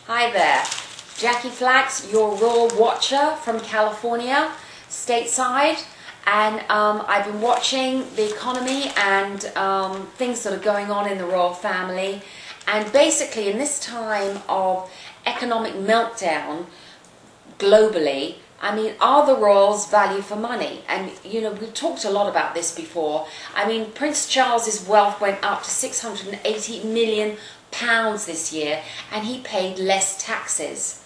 Hi there, Jackie Flax, your royal watcher from California, stateside, and I've been watching the economy and things that are going on in the royal family, and basically in this time of economic meltdown globally, I mean, are the royals value for money? And you know, we've talked a lot about this before. I mean, Prince Charles's wealth went up to £680 million this year, and he paid less taxes.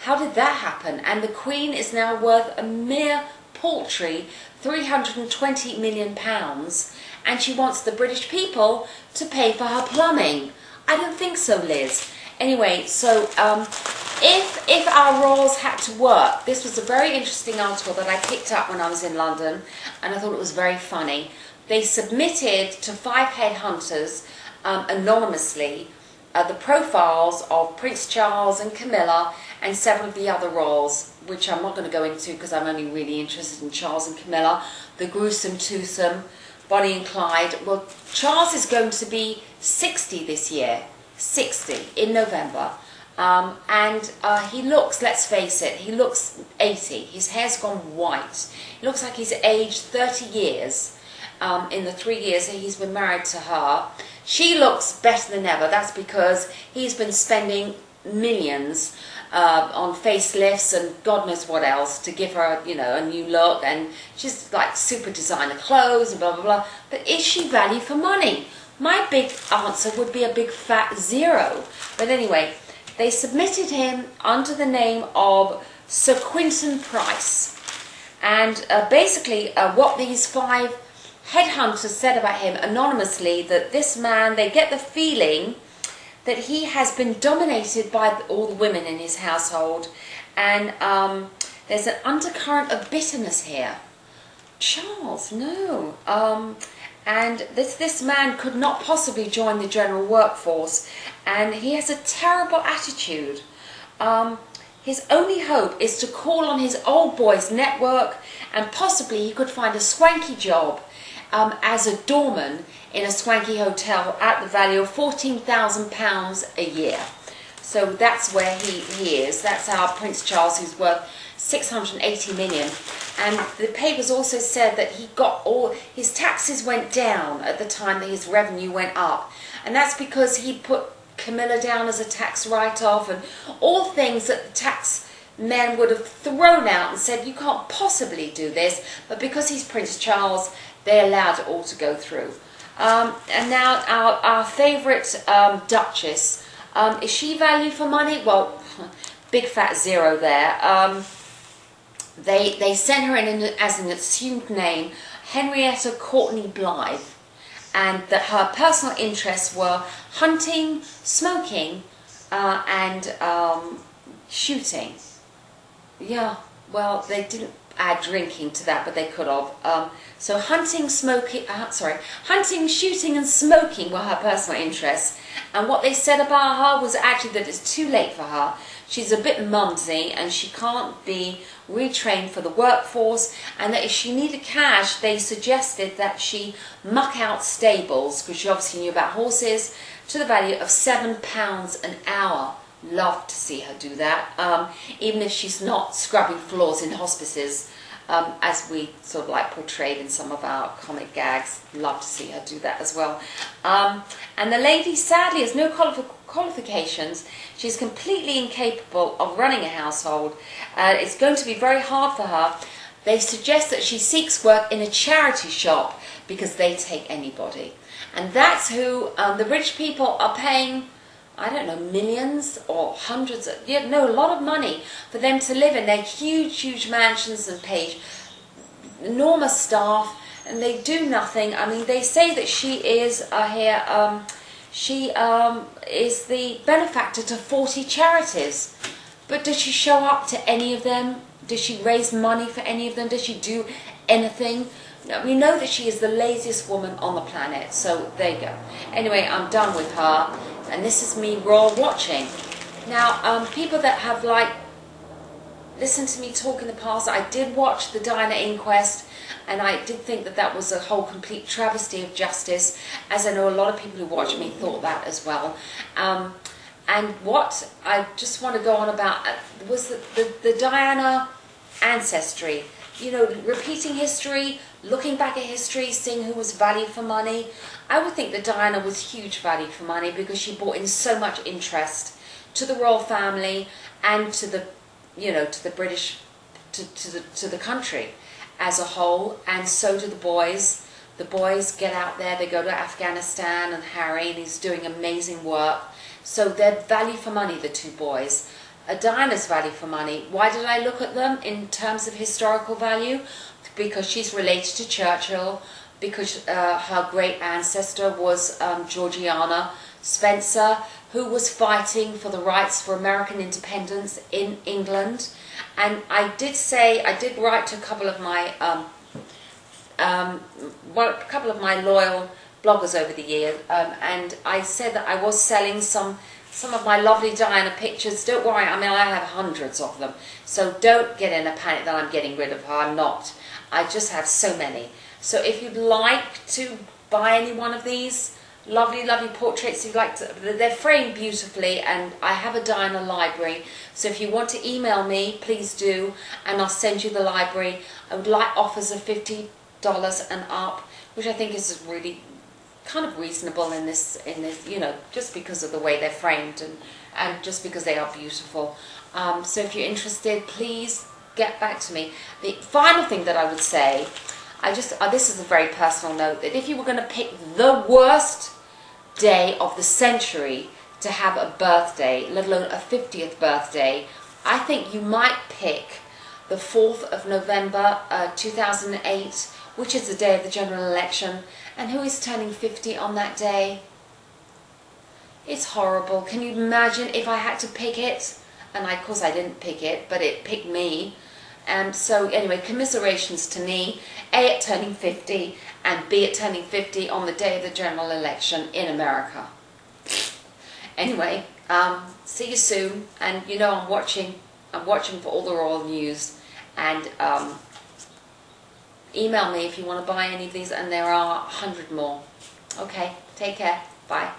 How did that happen? And the Queen is now worth a mere paltry £320 million, and she wants the British people to pay for her plumbing. I don't think so, Liz. Anyway, so if our royals had to work, this was a very interesting article that I picked up when I was in London, and I thought it was very funny. They submitted to 5 headhunters anonymously the profiles of Prince Charles and Camilla and several of the other royals, which I'm not going to go into because I'm only really interested in Charles and Camilla, the gruesome twosome, Bonnie and Clyde. Well, Charles is going to be 60 this year, 60 in November. And he looks, let's face it, he looks 80. His hair's gone white. It looks like he's aged 30 years in the 3 years that he's been married to her. She looks better than ever. That's because he's been spending millions on facelifts and God knows what else to give her, you know, a new look. And she's like super designer clothes and blah, blah, blah. But is she value for money? My big answer would be a big fat zero. But anyway, they submitted him under the name of Sir Quinton Price. And basically what these 5 headhunters said about him anonymously, that this man, they get the feeling that he has been dominated by all the women in his household, and there's an undercurrent of bitterness here. Charles, no. And this man could not possibly join the general workforce, and he has a terrible attitude. His only hope is to call on his old boys network, and possibly he could find a swanky job as a doorman in a swanky hotel at the value of £14,000 a year. So that's where he is. That's our Prince Charles, who's worth £680 million. And the papers also said that he got all his taxes went down at the time that his revenue went up, and that's because he put Camilla down as a tax write-off and all things that the tax men would have thrown out and said you can't possibly do this, but because he's Prince Charles, they allowed it all to go through. And now our favourite Duchess, is she value for money? Well, big fat zero there. They sent her in as an assumed name, Henrietta Courtney Blythe, and that her personal interests were hunting, smoking, and shooting. Yeah, well, they didn't add drinking to that, but they could have. So hunting, hunting, shooting and smoking were her personal interests. And what they said about her was actually that it's too late for her. She's a bit mumsy and she can't be retrained for the workforce, and that if she needed cash, they suggested that she muck out stables, because she obviously knew about horses, to the value of £7 an hour. Love to see her do that, even if she's not scrubbing floors in hospices, as we sort of like portrayed in some of our comic gags. Love to see her do that as well. And the lady sadly has no qualifications. She's completely incapable of running a household. It's going to be very hard for her. They suggest that she seeks work in a charity shop because they take anybody. And that's who the rich people are paying, I don't know, millions or hundreds of, a lot of money for them to live in their huge, huge mansions and pay enormous staff, and they do nothing. I mean, they say that she is she is the benefactor to 40 charities, but does she show up to any of them? Does she raise money for any of them? Does she do anything? No, we know that she is the laziest woman on the planet, so there you go. Anyway, I'm done with her, and this is me royal watching. Now, people that have listened to me talk in the past, I did watch the Diana inquest, and I did think that that was a whole complete travesty of justice, as I know a lot of people who watch me thought that as well. And what I just want to go on about was the Diana ancestry. You know, repeating history, looking back at history, seeing who was value for money. I would think that Diana was huge value for money because she brought in so much interest to the royal family and to the, you know, to the British, to the country as a whole. And so do the boys. The boys get out there, they go to Afghanistan, and Harry, and he's doing amazing work. So they're value for money, the two boys. Diana's value for money. Why did I look at them in terms of historical value? Because she's related to Churchill, because her great ancestor was Georgiana Spencer, who was fighting for the rights for American independence in England. And I did write to a couple of my loyal bloggers over the years, and I said that I was selling some of my lovely Diana pictures. Don't worry, I mean, I have hundreds of them, so don't get in a panic that I'm getting rid of her. I'm not. I just have so many. So if you'd like to buy any one of these lovely, lovely portraits, you'd like to, they're framed beautifully, and I have a Diana library. So if you want to email me, please do, and I'll send you the library. I would like offers of $50 and up, which I think is really kind of reasonable in this, you know, just because of the way they're framed and just because they are beautiful. So if you're interested, please get back to me. The final thing that I would say, this is a very personal note, that if you were going to pick the worst day of the century to have a birthday, let alone a 50th birthday, I think you might pick the 4th of November 2008, which is the day of the general election. And who is turning 50 on that day? It's horrible. Can you imagine if I had to pick it? And of course I didn't pick it, but it picked me. And so anyway, commiserations to me, A, at turning 50, and B, at turning 50 on the day of the general election in America. Anyway, see you soon. And you know, I'm watching for all the royal news. And email me if you want to buy any of these, and there are 100 more. Okay, take care. Bye.